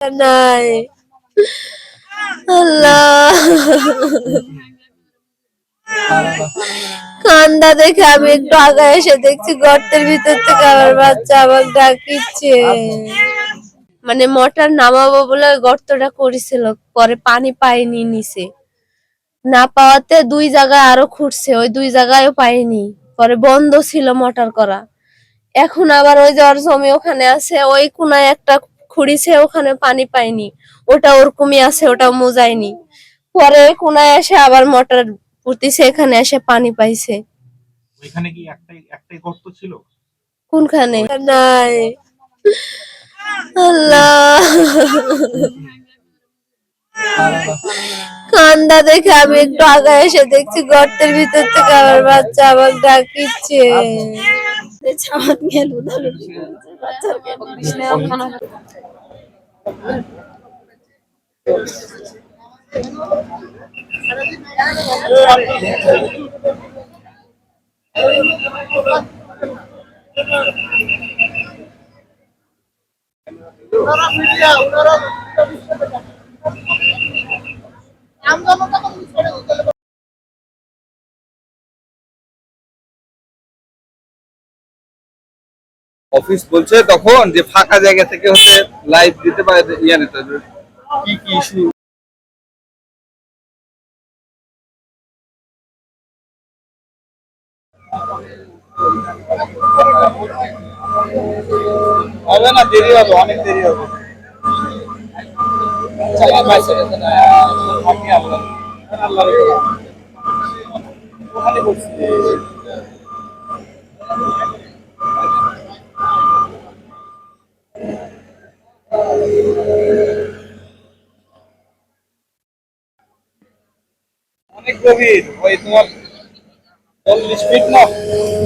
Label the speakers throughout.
Speaker 1: নাই। আল্লাহ, কান্দা দেখে আমি একটু আগে এসে দেখছি গর্তের ভিতর থেকে আমার বাচ্চা আমার ডাকিচ্ছে। মানে মোটর নামাবো বলে গর্তটা করেছিল, পরে পানি পাইনি নিচে, না পাওয়াতে দুই জায়গায় আরো খুঁড়ছে, ওই দুই জায়গায়ও পাইনি, পরে বন্ধ ছিল মোটর করা। এখন আবার ওই যে ওর জমি ওখানে আছে, ওই কোনায় একটা খুঁড়িছে, ওখানে পানি পাইনি, ওটা ওরকমই আছে, ওটা মুজায়নি। পরে ওই কোনায় এসে আবার মোটর পুঁতিছে, এখানে এসে পানি পাইছে।
Speaker 2: ওইখানে কি একটাই একটাই গর্ত ছিল?
Speaker 1: কোনখানে? নাই। আল্লাহ, কান্দা দেখে আমি একটু আগে এসে দেখছি গর্তের ভিতর থেকে আমার বাচ্চা আমার ডাকিচ্ছে।
Speaker 3: অফিস বলছে তখন যে ফাঁকা জায়গা থেকে হচ্ছে লাইভ দিতে পারে, ইয়া নিতে হবে। কি কি ইস্যু হবে না, দেরি হবে, অনেক দেরি হবে। অনেক গভীর, ওই তোমার 40 ফিট না,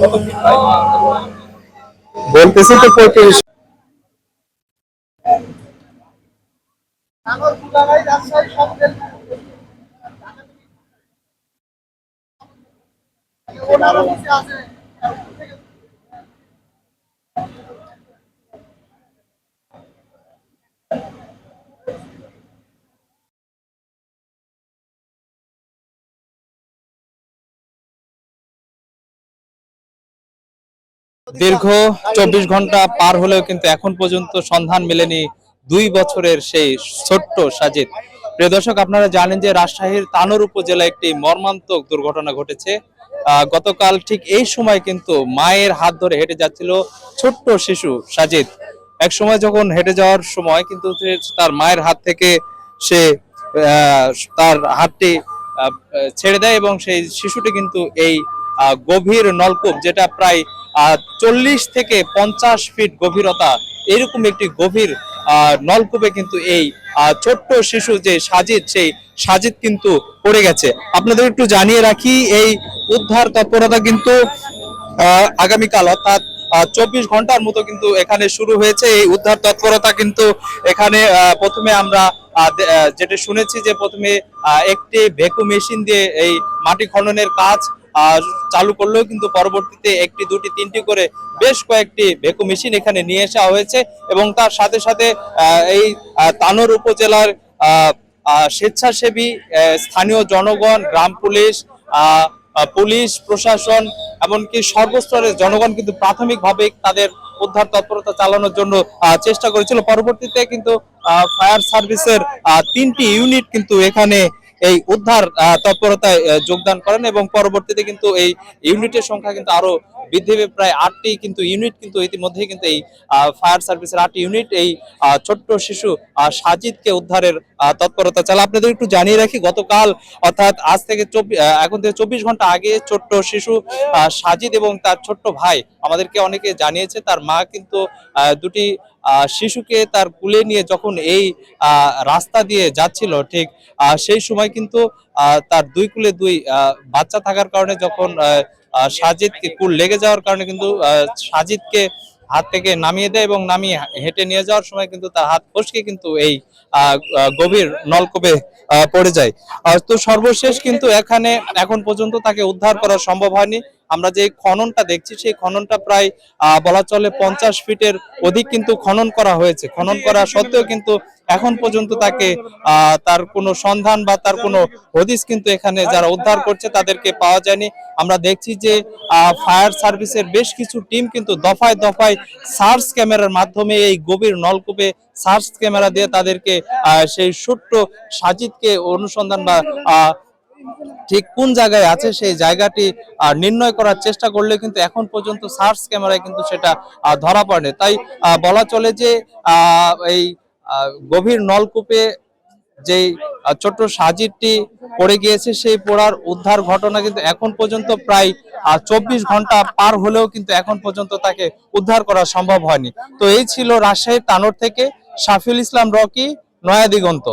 Speaker 3: কত ফিট বলতেছি তো, 35।
Speaker 4: দীর্ঘ 24 ঘন্টা পার হলেও কিন্তু এখন পর্যন্ত সন্ধান মেলেনি 2 বছরের সেই ছোট্ট সাজিদ। প্রিয় দর্শক, আপনারা জানেন যে রাজশাহীর তানোর উপজেলায় একটি মর্মান্তিক দুর্ঘটনা ঘটেছে। গতকাল ঠিক এই সময় কিন্তু মায়ের হাত ধরে হেঁটে যাচ্ছিল ছোট্ট শিশু সাজিদ। এক সময় যখন হেঁটে যাওয়ার সময় কিন্তু তার মায়ের হাত থেকে সে তার হাতটি ছেড়ে দেয় এবং সেই শিশুটি কিন্তু এই গভীর নলকূপ, যেটা প্রায় 40 থেকে 50 ফিট গভীরতা, এরকম একটি গভীর নলকূপে কিন্তু এই ছোট্ট শিশু যে সাজিদ, সেই সাজিদ কিন্তু পড়ে গেছে। আপনাদের একটু জানিয়ে রাখি, এই উদ্ধার তৎপরতা কিন্তু আগামীকাল অর্থাৎ 24 ঘন্টার মতো কিন্তু এখানে শুরু হয়েছে এই উদ্ধার তৎপরতা। কিন্তু এখানে প্রথমে আমরা যেটা শুনেছি যে প্রথমে একটি ভ্যাকুম মেশিন দিয়ে এই মাটি খননের কাজ চালু করলেও কিন্তু পরবর্তীতে একটি, দুটি, তিনটি করে বেশ কয়েকটি ভ্যাকুম মেশিন এখানে নিয়ে আসা হয়েছে এবং তার সাথে সাথে এই তানোর উপজেলার স্বেচ্ছাসেবী, স্থানীয় জনগণ, গ্রাম পুলিশ, পুলিশ প্রশাসন, এমনকি সর্বস্তরের জনগণ কিন্তু প্রাথমিকভাবে তাদের উদ্ধার তৎপরতা চালানোর জন্য চেষ্টা করেছিল। পরবর্তীতে কিন্তু ফায়ার সার্ভিসের 3টি ইউনিট কিন্তু এখানে এই উদ্ধার তৎপরতায় যোগদান করেন এবং পরবর্তীতে কিন্তু এই ইউনিটের সংখ্যা কিন্তু আরো বৃদ্ধি পেয়ে প্রায় 8টি কিন্তু ইউনিট কিন্তু ইতিমধ্যেই কিন্তু এই ফায়ার সার্ভিসের 8টি ইউনিট এই ছোট্ট শিশু সাজিদকে উদ্ধারের তৎপরতা চালায়। আপনাদের একটু জানিয়ে রাখি, গতকাল অর্থাৎ আজ থেকে এখন থেকে 24 ঘন্টা আগে ছোট্ট শিশু সাজিদ এবং তার ছোট্ট ভাই আমাদেরকে অনেকে জানিয়েছে তার মা কিন্তু দুটি শিশুকে তার কুলে নিয়ে যখন এই রাস্তা দিয়ে যাচ্ছিল, ঠিক সেই সময় কিন্তু তার দুই কুলে দুই বাচ্চা থাকার কারণে যখন সাজিদকে কুল লেগে যাওয়ার কারণে কিন্তু সাজিদকে হাত থেকে নামিয়ে দেয় এবং নামিয়ে হেঁটে নিয়ে যাওয়ার সময় কিন্তু তার হাত ফসকে কিন্তু এই গভীর নলকূপে পড়ে যায়। তো সর্বশেষ কিন্তু এখানে এখন পর্যন্ত তাকে উদ্ধার করা সম্ভব হয়নি। আমরা যে খননটা দেখছি সেই খননটা প্রায় বলা চলে 50 ফিটের অধিক কিন্তু খনন করা হয়েছে। খনন করা সত্ত্বেও কিন্তু এখন পর্যন্ত তাকে তার কোনো সন্ধান বা তার কোনো হদিস কিন্তু এখানে যারা উদ্ধার করছে তাদেরকে পাওয়া যায়নি। আমরা দেখছি যে ফায়ার সার্ভিসের বেশ কিছু টিম কিন্তু দফায় দফায় সার্চ ক্যামেরার মাধ্যমে এই গভীর নলকূপে সার্চ ক্যামেরা দিয়ে তাদেরকে সেই ছোট্ট সাজিদকে অনুসন্ধান বা ঠিক কোন জায়গায় আছে সেই জায়গাটি নির্ণয় করার চেষ্টা করলে কিন্তু এখন পর্যন্ত সার্চ ক্যামেরায় কিন্তু সেটা ধরা পড়েনি। তাই বলা চলে যে এই গভীর নলকূপে যেই ছোট্ট সাজিদটি পড়ে গিয়েছে সেই পড়ার উদ্ধার ঘটনা কিন্তু এখন পর্যন্ত প্রায় 24 ঘন্টা পার হলেও কিন্তু এখন পর্যন্ত তাকে উদ্ধার করা সম্ভব হয়নি। তো এই ছিল রাজশাহীর তানোর থেকে শাফিউল ইসলাম রকি, নয়া দিগন্ত।